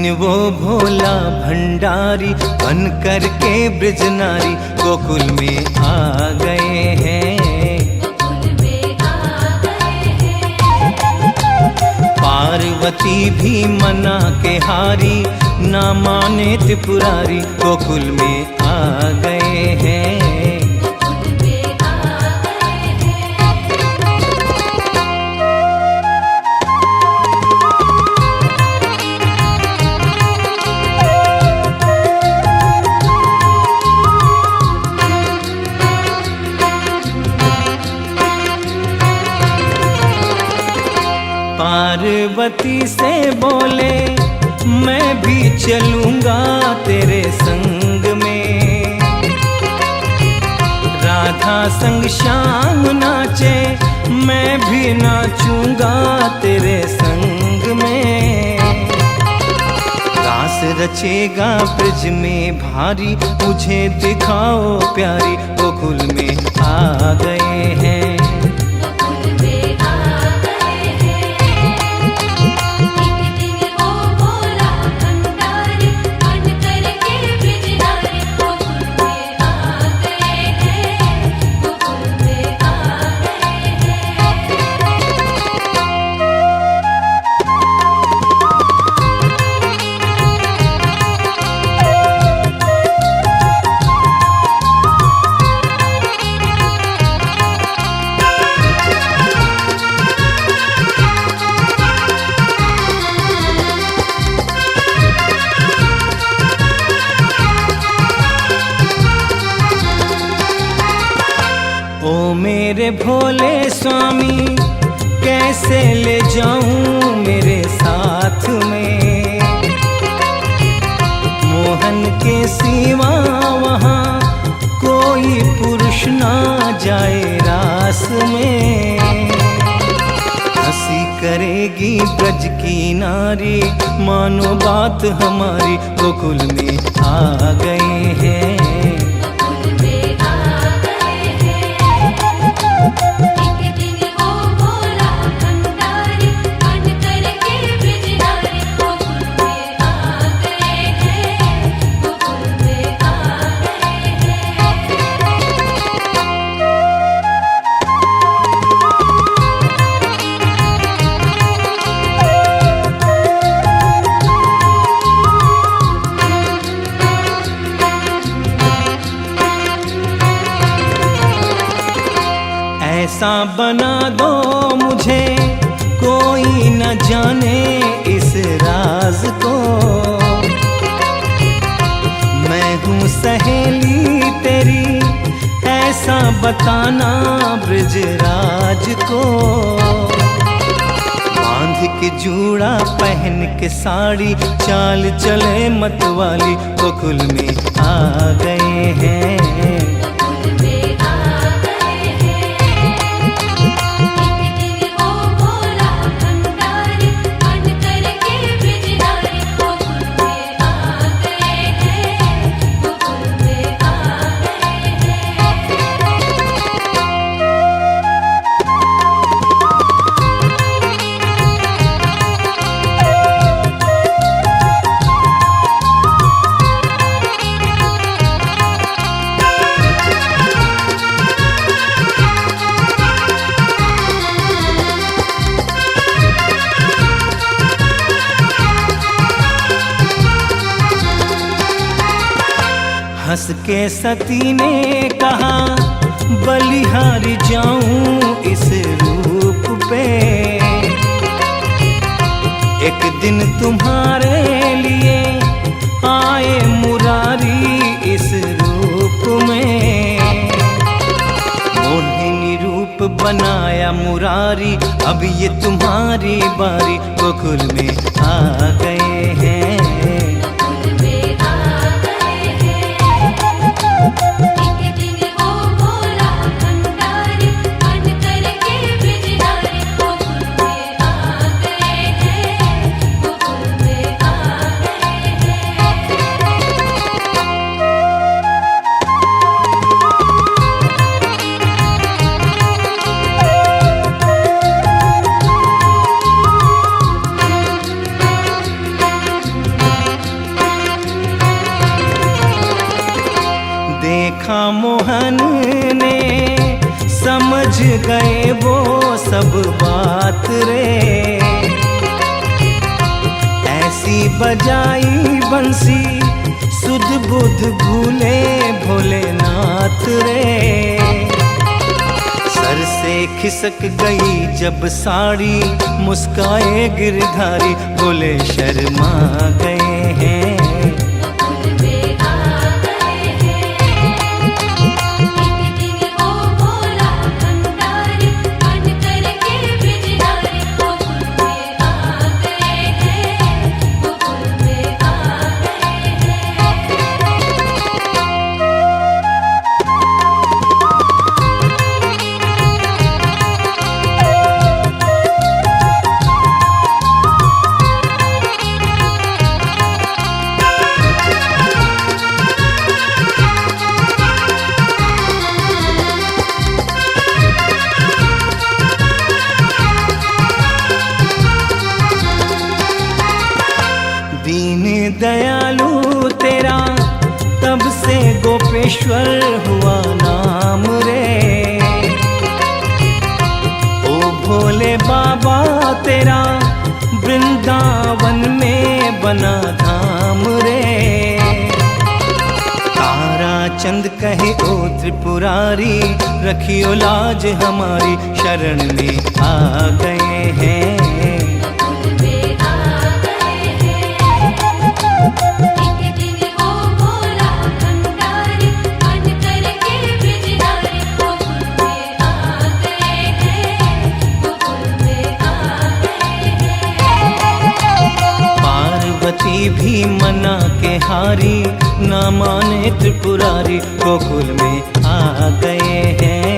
दिन वो भोला भंडारी बन कर के ब्रज नारी गोकुल में आ गए हैं। पार्वती भी मना के हारी, ना माने त्रिपुरारी गोकुल में आ गए हैं। पार्वती से बोले मैं भी चलूंगा तेरे संग में, राधा संग श्याम नाचे मैं भी नाचूंगा तेरे संग में। रास रचेगा ब्रज में भारी, मुझे दिखाओ प्यारी गोकुल में आ गए हैं। ओ मेरे भोले स्वामी कैसे ले जाऊं मेरे साथ में, मोहन के सिवा वहाँ कोई पुरुष ना जाए रास में। हंसी करेगी ब्रज की नारी, मानो बात हमारी गोकुल में आ गए हैं। ऐसा बना दो मुझे कोई न जाने इस राज को, मैं हूँ सहेली तेरी ऐसा बताना ब्रजराज को। बांध के जूड़ा पहन के साड़ी, चाल चले मतवाली गोकुल में आ गए हैं। हंस के सती ने कहा बलिहारी जाऊं इस रूप पे, एक दिन तुम्हारे लिए आए मुरारी इस रूप में। मोहिनी रूप बनाया मुरारी, अब ये तुम्हारी बारी गोकुल में आ गए हैं। गए वो सब बात रे। ऐसी बजाई बंसी सुध बुध भूले भोलेनाथ रे। सर से खिसक गई जब साड़ी मुस्काए गिरधारी बोले शर्मा गए हैं। दीन दयालु तेरा तब से गोपेश्वर हुआ नाम रे। ओ भोले बाबा तेरा वृंदावन में बना धाम रे। तारा चंद कहे ओ त्रिपुरारी रखियो लाज हमारी शरण में आ गए हैं। पार्वती भी मना के हारी ना माने त्रिपुरारी गोकुल में आ गए हैं।